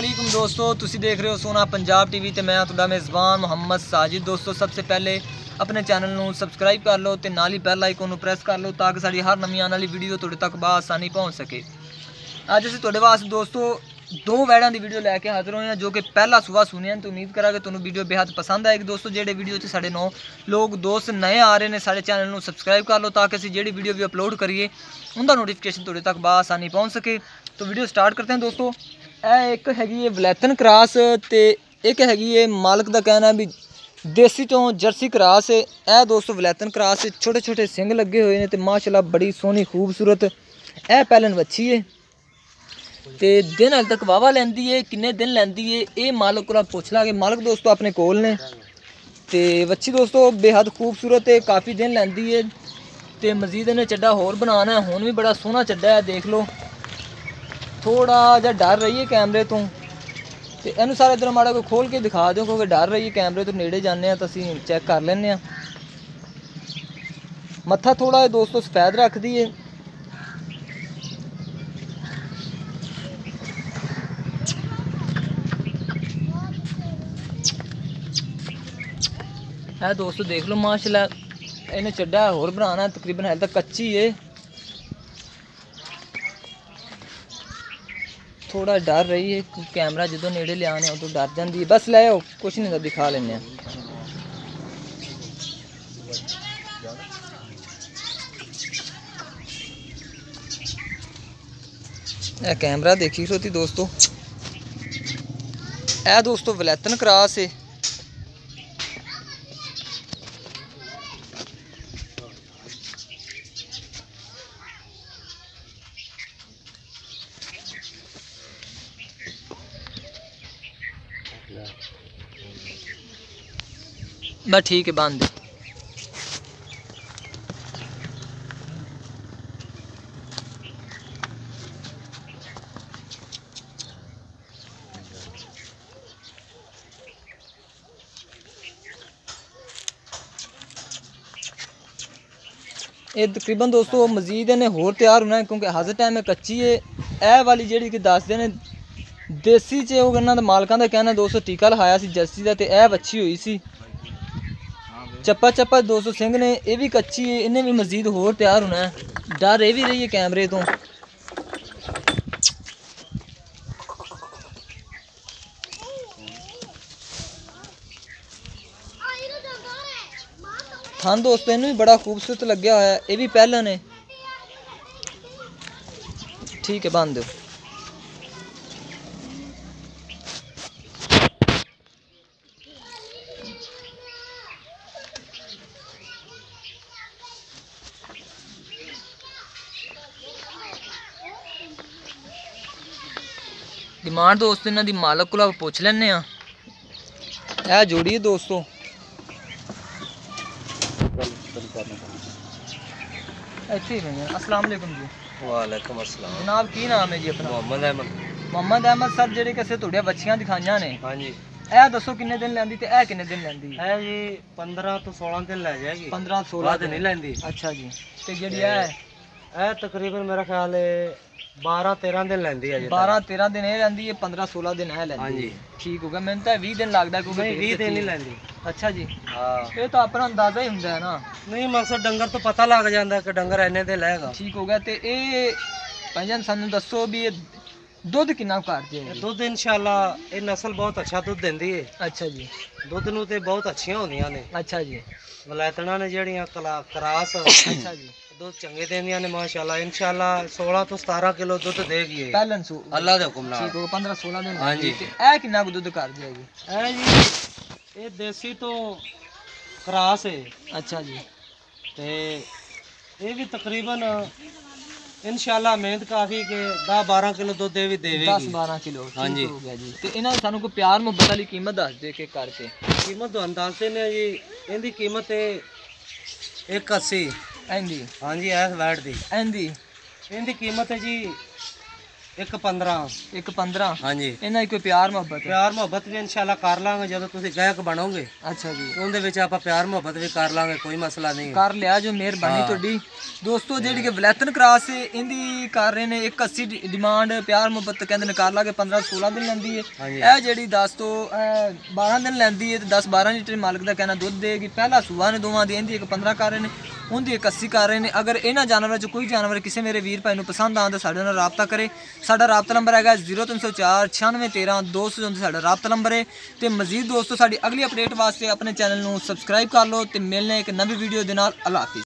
वालेकुम दोस्तों, तुसी देख रहे हो सोना पंजाब टीवी ते मैं तुहाडा मेज़बान मोहम्मद साजिद। दोस्तों सबसे पहले अपने चैनल नूं सबसक्राइब कर लो ते नाल ही बैल आइकन नूं प्रेस कर लो ताकि साडी हर नवीं आने वाली वीडियो तुहाडे तक बआसानी पहुँच सके। अज असीं तुहाडे वास्ते दोस्तों दो वैड़ां दी वीडियो लैके हाज़र होए हैं जो कि पहला सुबह सुनिया तो उम्मीद करा कि तुहानूं वीडियो बेहद पसंद आएगी। दोस्तों जेह्ड़े वीडियो च साढ़े 9 लोग दोस्त नए आ रहे हैं साढ़े चैनल नूं सबसक्राइब कर लो ताकि असीं जेह्ड़ी वीडियो भी अपलोड करिए उनका नोटिफिकेशन तुहाडे तक बआसानी पहुँच सके। तो वीडियो स्टार्ट करते हैं दोस्तों। एक हैगी है वलैतन क्रॉस ते एक हैगी है मालक का कहना है भी देसी तो जर्सी क्रॉस है। ए दोस्तों वलैतन क्रॉस छोटे छोटे सिंग लगे हुए हैं तो माशाल्लाह बड़ी सोहनी खूबसूरत ए पैलन बच्ची है ते दिन हाल तक वावा लैंदी है। किन्ने दिन लैंदी है ये मालक को पुछ लांगे। मालक दोस्तों अपने कोल ने ते बच्ची दोस्तों बेहद खूबसूरत है, काफ़ी दिन लैंदी है ते मजीद इन्हें चड्डा होर बनाना है। हुण भी बड़ा सोहना चड्डा है, देख लो। थोड़ा जा डर रही है कैमरे तो इनू सारा इधर माड़ा कोई खोल के दिखा दो क्योंकि डर रही है कैमरे तो नेड़े जाने तो असीं चेक कर लें। मत्था थोड़ा दोस्तों सफेद रखती है। है दोस्तों देख लो माशाल्लाह इन्हें चड्डा होर बनाना तकरीबन हाल तक कच्ची है। थोड़ा डर रही है कैमरा जो नेड़े ले आने तो डर जाती है। बस ले आओ कुछ नहीं दिखा लें। कैमरा देखी सोती दोस्तों ए दोस्तों वलैतन क्रॉस है। बस ठीक है बांध दे। ये तकरीबन दोस्तों मजीद इन्हें होर तैयार होना है क्योंकि हाजिर टाइम में कच्ची है। ए वाली जी कि दसते ने देसी च इन्होंने मालकों का कहना दोस्तों टीका लखाया सी जर्सी का तो यह बच्ची हुई सी चप्पा चप्पा दोस्तों सिंह ने यह भी कच्ची है। इन्हें भी मजीद होर तैयार होना है। डर ये भी रही है कैमरे तो। थान दोस्तों इन्हें भी बड़ा खूबसूरत लग्या होया। ये भी पहलन है। ठीक है बांध दो। डिमांड दोस्तों इन्हों की मालक को पुछ लेने। यह जोड़ी है दोस्तों। अस्सलाम वालेकुम जी। वालेकुम अस्सलाम जनाब की नाम है जी अपना? मोहम्मद अहमद। मोहम्मद अहमद सर जेडे किसे तुहाडियां बच्चियां दिखाइयां ने हाँ जी ए दसो किन्ने दिन लैंदी ते ए किन्ने दिन लैंदी? है जी 15 तो 16 दिन ले जाएगी। 15-16 दिन नहीं लेंदी। अच्छा जी ते जेडी है तकरीबन मेरा ख्याल है 12-13 दिन लेंदी है। 12-13 दिन ये लैंदी है, 15-16 दिन है लैंदी। हाँ जी ठीक हो गया। मैंने तो 20 दिन लगदा क्योंकि 20 दिन नहीं लेंदी। अच्छा जी हाँ ये तो अपना अंदाजा ही हुंदा है ना। नहीं मकसद डंगर तो पता लग जाता है कि डंगर इन्ने दे लेगा। ठीक हो गया ते ए भाईजान सानू दसो भी ये दुध कितना कर जे? दुध इंशाल्लाह ये नस्ल बहुत अच्छा दुध देंदी है। अच्छा जी दुध नूं ते बहुत अच्छियां होंदियां ने। अच्छा जी वलैतना ने जेहड़ियां क्रॉस अच्छा जी दूध चंगे देंदियां ने माशाल्लाह। इंशाल्लाह 16 तो 17 किलो दूध देगी ये पहलन सु अल्लाह दे हुक्म नाल। ठीक हो 15-16 दिन। हाँ जी ते ए कितना को दुध कर जाएगी? है जी ये देसी तो क्रॉस है। अच्छा जी ते ये भी तकरीबन इंशाल्लाह मेहनत काफ़ी के 10-12 किलो दूध भी देगी। 10-12 किलो। हाँ जी हो गया जी ते इन्हां सानू को प्यार मुहब्बत वाली कीमत दस दे के करके। कीमत तो अंदाजे ने जी इनकी कीमत है 180। एंदी हाँ जी इस वैट दी एंदी इनकी कीमत है जी ਇੱਕ 15। ਇੱਕ 15। ਹਾਂਜੀ ਇਹਨਾਂ ਦੀ ਕੋਈ ਪਿਆਰ ਮੁਹੱਬਤ ਹੈ? ਪਿਆਰ ਮੁਹੱਬਤ ਵੀ ਇਨਸ਼ਾਅੱਲਾ ਕਰ ਲਾਂਗੇ ਜਦੋਂ ਤੁਸੀਂ ਗਾਇਕ ਬਣੋਗੇ। ਅੱਛਾ ਜੀ, ਉਹਦੇ ਵਿੱਚ ਆਪਾਂ ਪਿਆਰ ਮੁਹੱਬਤ ਵੀ ਕਰ ਲਾਂਗੇ, ਕੋਈ ਮਸਲਾ ਨਹੀਂ ਹੈ। ਕਰ ਲਿਆ ਜੋ, ਮਿਹਰਬਾਨੀ ਤੁਹਾਡੀ। ਦੋਸਤੋ ਜਿਹੜੀ ਕਿ ਵਲੈਤਨ ਕ੍ਰਾਸ ਹੈ ਇਹਦੀ ਕਰ ਰਹੇ ਨੇ 180 ਡਿਮਾਂਡ, ਪਿਆਰ ਮੁਹੱਬਤ ਕਹਿੰਦੇ ਨੇ ਕਰ ਲਾਂਗੇ 15-16 ਦਿਨ ਲੈਂਦੀ ਹੈ। ਇਹ ਜਿਹੜੀ 10 ਤੋਂ 12 ਦਿਨ ਲੈਂਦੀ ਹੈ ਤੇ 10-12 ਲੀਟਰ ਮਾਲਕ ਦਾ ਕਹਿਣਾ ਦੁੱਧ ਦੇਗੀ। ਪਹਿਲਾ ਸੂਆ ਨੇ ਦੋਵਾਂ ਦੀ, ਇਹਦੀ ਇੱਕ 15 ਕਰ ਰਹੇ ਨੇ, ਉਹਦੀ ਇੱਕ 80 ਕਰ ਰਹੇ ਨੇ। ਅਗਰ ਇਹਨਾਂ ਜਾਨਵਰਾਂ 'ਚ ਕੋਈ ਜਾਨਵਰ ਕਿਸੇ ਮੇਰੇ ਵੀਰ ਭਾਈ ਨੂੰ ਪਸੰਦ ਆਉਂਦਾ ਸਾਡੇ ਨਾਲ ਰਾਬਤਾ ਕਰੇ। ਸਾਡਾ ਰਾਬਤਾ ਨੰਬਰ ਹੈਗਾ 0304 9613 200, ਸਾਡਾ ਰਾਬਤਾ ਨੰਬਰ ਹੈ। ਤੇ ਮਜ਼ੀਦ ਦੋਸਤੋ ਸਾਡੀ ਅਗਲੀ ਅਪਡੇਟ ਵਾਸਤੇ ਆਪਣੇ ਚੈਨਲ ਨੂੰ ਸਬਸਕ੍ਰਾਈਬ ਕਰ ਲਓ ਤੇ ਮਿਲਣੇ ਇੱਕ ਨਵੀਂ ਵੀਡੀਓ ਦੇ ਨਾਲ। ਅੱਲਾ ਹਾਫਿਜ਼।